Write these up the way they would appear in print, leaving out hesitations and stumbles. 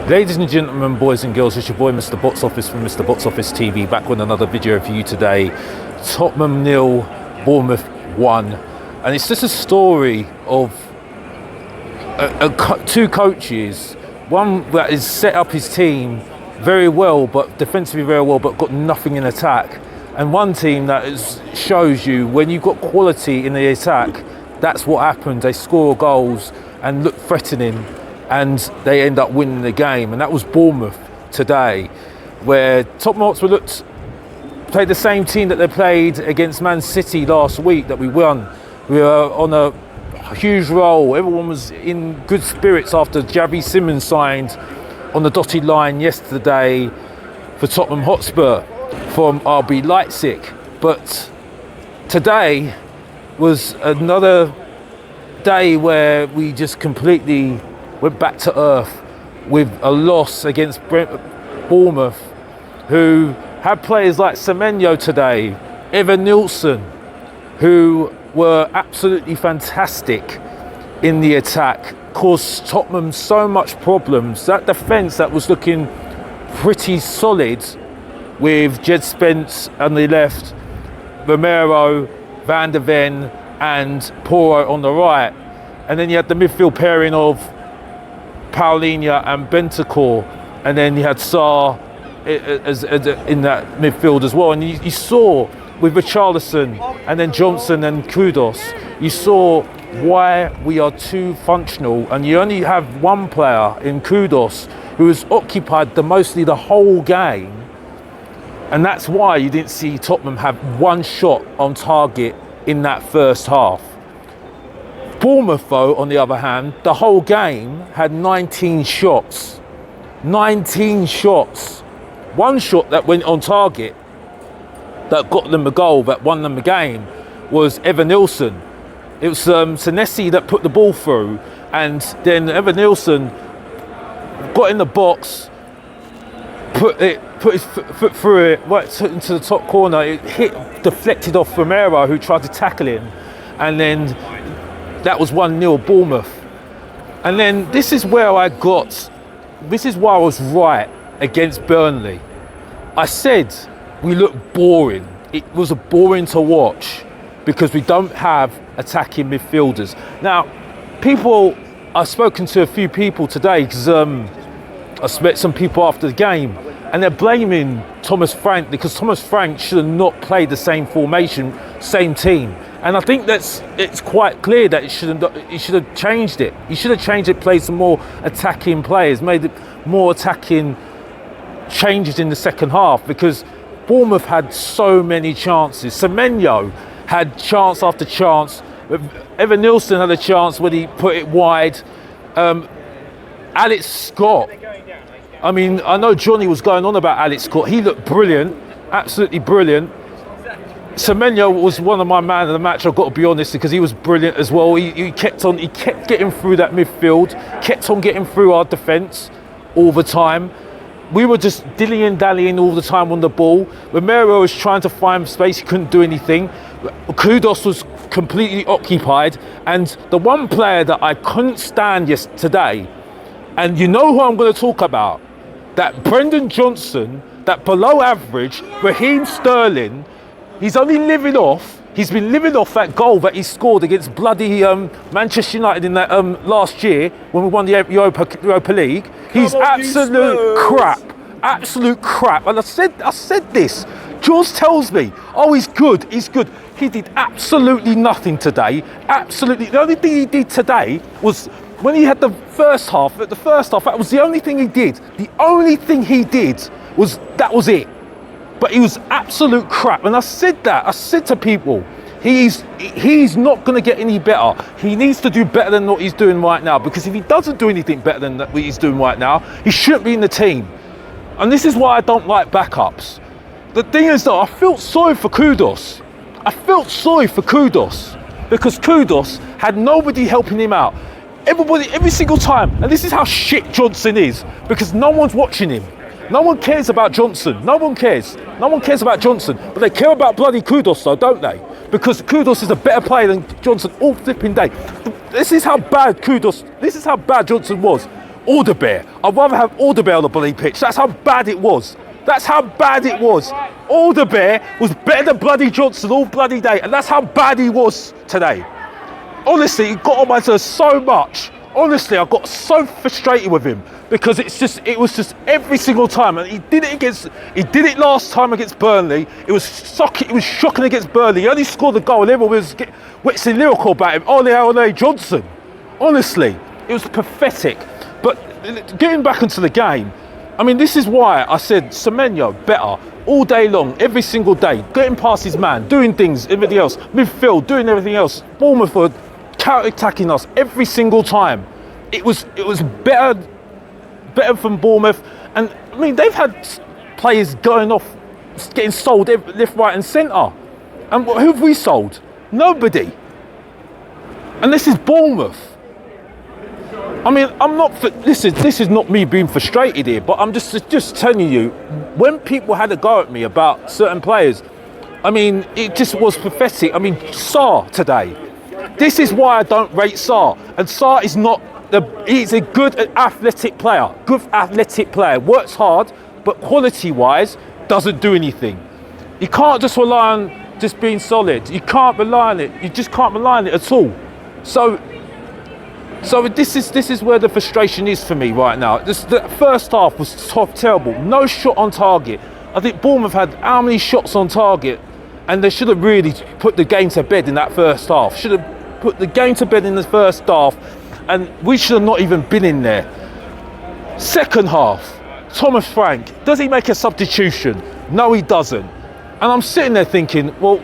Ladies and gentlemen, boys and girls, it's your boy Mr. Box Office from Mr. Box Office TV, back with another video for you today. Tottenham 0, Bournemouth 1. And it's just a story of two coaches. One that has set up his team very well, but defensively very well, but got nothing in attack. And one team that shows you when you've got quality in the attack, that's what happens. They score goals and look threatening, and they end up winning the game. And that was Bournemouth today, where Tottenham Hotspur played the same team that they played against Man City last week that we won. We were on a huge roll. Everyone was in good spirits after Javi Simons signed on the dotted line yesterday for Tottenham Hotspur from RB Leipzig. But today was another day where we just completely went back to earth with a loss against Bournemouth, who had players like Semenyo today, Evan Nilsson, who were absolutely fantastic in the attack, caused Tottenham so much problems. That defence that was looking pretty solid with Jed Spence on the left, Romero, Van der Ven and Porro on the right. And then you had the midfield pairing of Paulinho and Bentancur, and then you had Sarr as in that midfield as well. And you saw with Richarlison and then Johnson and Kudos, you saw why we are too functional, and you only have one player in Kudos who has occupied mostly the whole game, and that's why you didn't see Tottenham have one shot on target in that first half. Bournemouth, though, on the other hand, the whole game had 19 shots. 19 shots. One shot that went on target that got them a goal, that won them the game, was Evan Nilsson. It was Senesi that put the ball through, and then Evan Nilsson got in the box, put his foot through it, right into the top corner. It deflected off Romero, who tried to tackle him, and then that was 1-0 Bournemouth. And then this is why I was right against Burnley. I said we look boring. It was boring to watch because we don't have attacking midfielders. Now, I've spoken to a few people today because I met some people after the game, and they're blaming Thomas Frank because Thomas Frank should have not played the same formation, same team. And I think it's quite clear that he should have changed it. He should have changed it, played some more attacking players, made it more attacking changes in the second half, because Bournemouth had so many chances. Semenyo had chance after chance. Evan Nilsson had a chance when he put it wide. Alex Scott. I mean, I know Johnny was going on about Alex Scott. He looked brilliant, absolutely brilliant. Semenyo was one of my man of the match, I've got to be honest, because he was brilliant as well. He kept getting through that midfield, kept on getting through our defence all the time. We were just dilly-dallying all the time on the ball. Romero was trying to find space, he couldn't do anything. Kudos was completely occupied, and the one player that I couldn't stand today, and you know who I'm going to talk about, that Brendan Johnson, that below average Raheem Sterling. He's been living off that goal that he scored against bloody Manchester United in that last year when we won the Europa League. He's absolute crap. And I said this. Jules tells me, oh, he's good. He did absolutely nothing today. Absolutely. The only thing he did today was when he had the first half, that was the only thing he did. The only thing he did was it. But he was absolute crap. And I said to people, he's not going to get any better. He needs to do better than what he's doing right now, because if he doesn't do anything better than what he's doing right now, he shouldn't be in the team. And this is why I don't like backups. The thing is that I felt sorry for Kudos. Because Kudos had nobody helping him out. Every single time. And this is how shit Johnson is, because no one's watching him. No one cares about Johnson. No one cares about Johnson. But they care about bloody Kudos, though, don't they? Because Kudos is a better player than Johnson all flipping day. This is how bad Johnson was. Alderbear. I'd rather have Alderbear on the bloody pitch. That's how bad it was. That's how bad it was. Alderbear was better than bloody Johnson all bloody day, and that's how bad he was today. Honestly, he got on my nerves so much. Honestly, I got so frustrated with him because it was just every single time, and he did it last time against Burnley. It was shocking against Burnley. He only scored the goal, and everyone was waxing lyrical about him. Ole Johnson. Honestly, it was pathetic. But getting back into the game, I mean, this is why I said Semenyo better all day long, every single day, getting past his man, doing things, everything else, midfield, doing everything else. Bournemouth were counter-attacking us every single time. It was better from Bournemouth, and I mean they've had players going off, getting sold left, right, and centre. And who have we sold? Nobody. And this is Bournemouth. I mean, this is not me being frustrated here, but I'm just telling you, when people had a go at me about certain players, I mean, it just was pathetic. I mean, Sarr today. This is why I don't rate Sarr. And Sarr is he's a good athletic player. Works hard, but quality-wise, doesn't do anything. You can't just rely on just being solid. You can't rely on it. You just can't rely on it at all. So this is where the frustration is for me right now. The first half was terrible. No shot on target. I think Bournemouth had how many shots on target? And they should have really put the game to bed in that first half. Should have put the game to bed in the first half, and we should have not even been in there. Second half, Thomas Frank, does he make a substitution? No, he doesn't. And I'm sitting there thinking, well,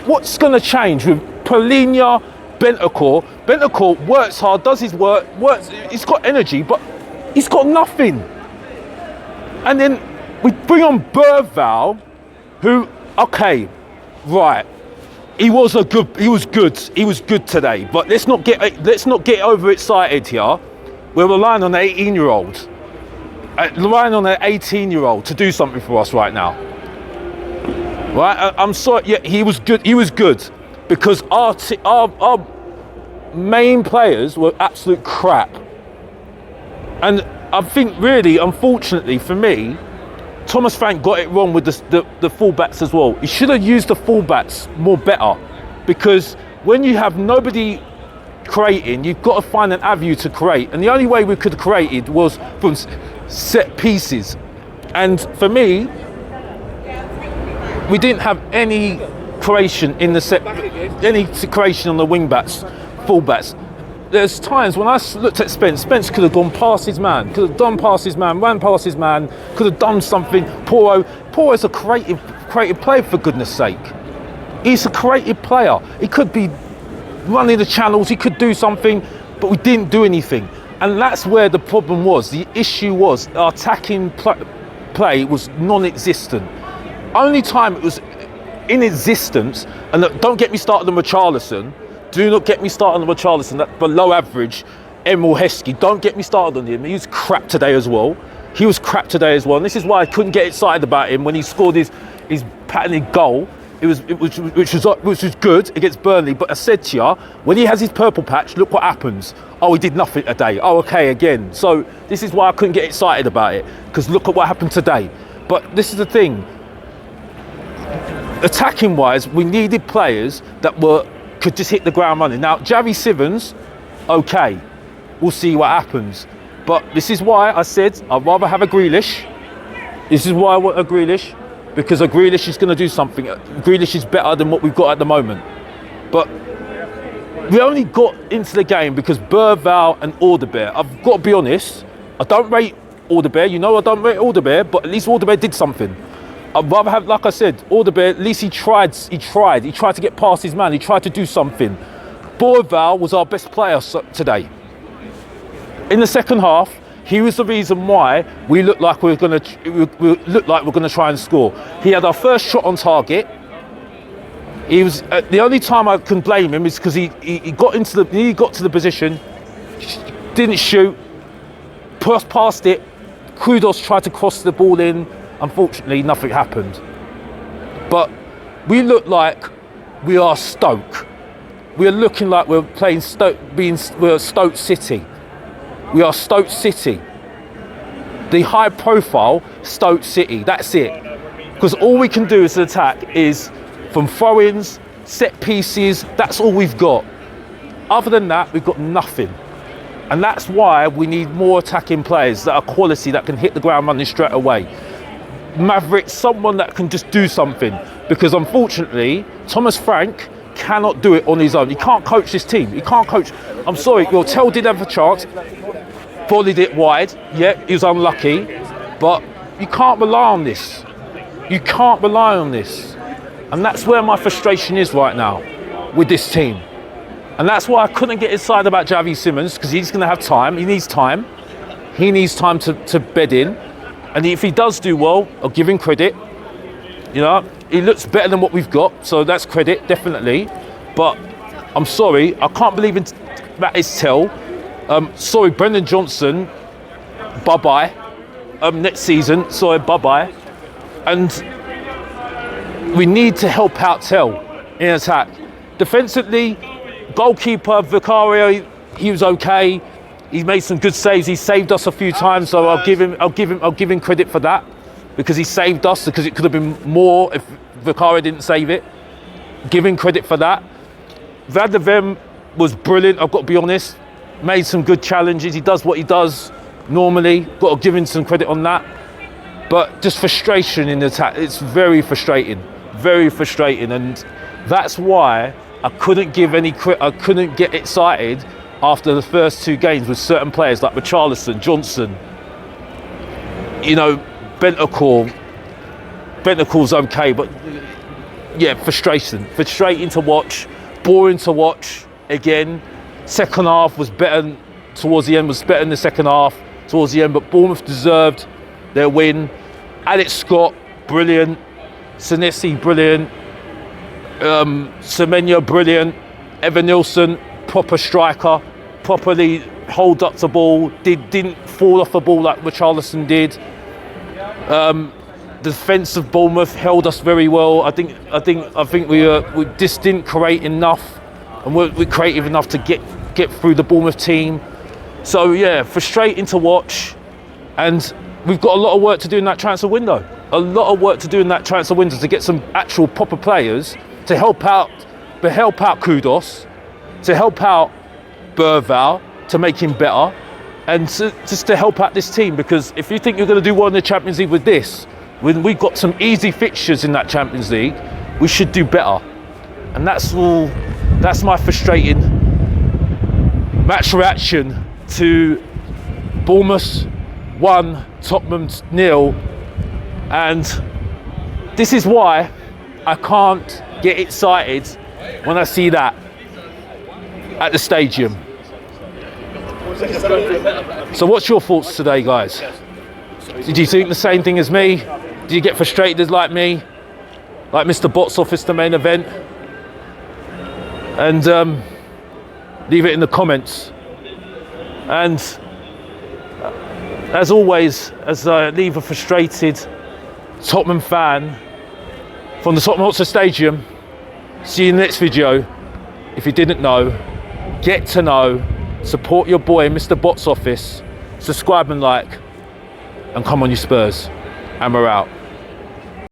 what's going to change with Polinia, Bentancur? Bentancur works hard, does his work, he's got energy, but he's got nothing. And then we bring on Burval, who, okay, right, he was good today, but let's not get overexcited here. We're relying on an 18-year-old, relying on an 18-year-old to do something for us right now. Right, I'm sorry. Yeah, he was good. He was good because our main players were absolute crap, and I think really, unfortunately for me, Thomas Frank got it wrong with the fullbacks as well. He should have used the fullbacks more better, because when you have nobody creating, you've got to find an avenue to create, and the only way we could have created was from set pieces. And for me, we didn't have any creation in any creation on the wing backs, fullbacks. There's times when I looked at Spence could have gone past his man, ran past his man, could have done something. Poro's a creative player, for goodness sake. He's a creative player. He could be running the channels, he could do something, but we didn't do anything. And that's where the problem was. The issue was our attacking play was non-existent. Only time it was in existence, and look, don't get me started on Richarlison. Do not get me started on Richarlison, that below average Emil Heskey. Don't get me started on him. He was crap today as well. And this is why I couldn't get excited about him when he scored his patented goal. Which was good against Burnley. But I said to you, when he has his purple patch, look what happens. Oh, he did nothing today. Oh, okay, again. So this is why I couldn't get excited about it, because look at what happened today. But this is the thing. Attacking wise, we needed players that could just hit the ground running. Now, Javi Sivens, okay, we'll see what happens. But this is why I said I'd rather have a Grealish. This is why I want a Grealish, because a Grealish is going to do something. Grealish is better than what we've got at the moment. But we only got into the game because Burval and Alderbear. I've got to be honest, I don't rate Alderbear. You know I don't rate Alderbear, but at least Alderbear did something. I'd rather have, like I said, Alderbear, at least he tried to get past his man, he tried to do something. Burval was our best player today. In the second half, he was the reason why we looked like we're going to try and score. He had our first shot on target. He was the only time I can blame him is because he got to the position, didn't shoot, passed it. Kudos tried to cross the ball in. Unfortunately, nothing happened. But we look like we are Stoke. We're looking like we're playing Stoke, we're Stoke City. We are Stoke City. The high profile Stoke City, that's it. Because all we can do as an attack is from throw-ins, set pieces, that's all we've got. Other than that, we've got nothing. And that's why we need more attacking players that are quality, that can hit the ground running straight away. Maverick, someone that can just do something. Because unfortunately, Thomas Frank cannot do it on his own. He can't coach this team. He can't coach. I'm sorry, Tell did have a chance. Volleyed it wide. Yeah, he was unlucky. But you can't rely on this. You can't rely on this. And that's where my frustration is right now with this team. And that's why I couldn't get excited about Javi Simmons, because he's going to have time. He needs time. He needs time to bed in. And if he does do well, I'll give him credit. You know, he looks better than what we've got, so that's credit, definitely. But I'm sorry, I can't believe that is Tell. Sorry, Brendan Johnson, bye-bye. Next season, sorry, bye-bye. And we need to help out Tell in attack. Defensively, goalkeeper Vicario, he was okay. He made some good saves. He saved us a few times, so I'll give him credit for that, because he saved us, because it could have been more if Vicario didn't save it. Give him credit for that. Van der Ven was brilliant, I've got to be honest. Made some good challenges. He does what he does normally. Got to give him some credit on that. But just frustration in the attack. It's very frustrating, and that's why I couldn't get excited after the first two games with certain players like Richarlison, Johnson, you know, Bentancur's okay, but yeah, frustrating to watch, boring to watch again. Second half was better towards the end, than the second half towards the end, but Bournemouth deserved their win. Alex Scott, brilliant. Senesi, brilliant. Semenyo, brilliant. Evan Nilsson, proper striker, properly hold up the ball, didn't fall off the ball like Richarlison did. The defence of Bournemouth held us very well. I think we just didn't create enough, and we're creative enough to get through the Bournemouth team. So yeah, frustrating to watch, and we've got a lot of work to do in that transfer window. A lot of work to do in that transfer window to get some actual proper players to help out Kudos, to help out Burval, to make him better, and just to help out this team. Because if you think you're going to do well in the Champions League with this, when we've got some easy fixtures in that Champions League, we should do better. And that's all. That's my frustrating match reaction to Bournemouth 1, Tottenham 0, and this is why I can't get excited when I see that at the stadium. So what's your thoughts today, guys? Did you think the same thing as me? Did you get frustrated like me? Like Mr. Box Office, the main event? And leave it in the comments. And as always, as I leave a frustrated Tottenham fan from the Tottenham Hotspur Stadium, see you in the next video. If you didn't know, get to know, support your boy Mr. Box Office, subscribe and like, and come on you Spurs, and we're out.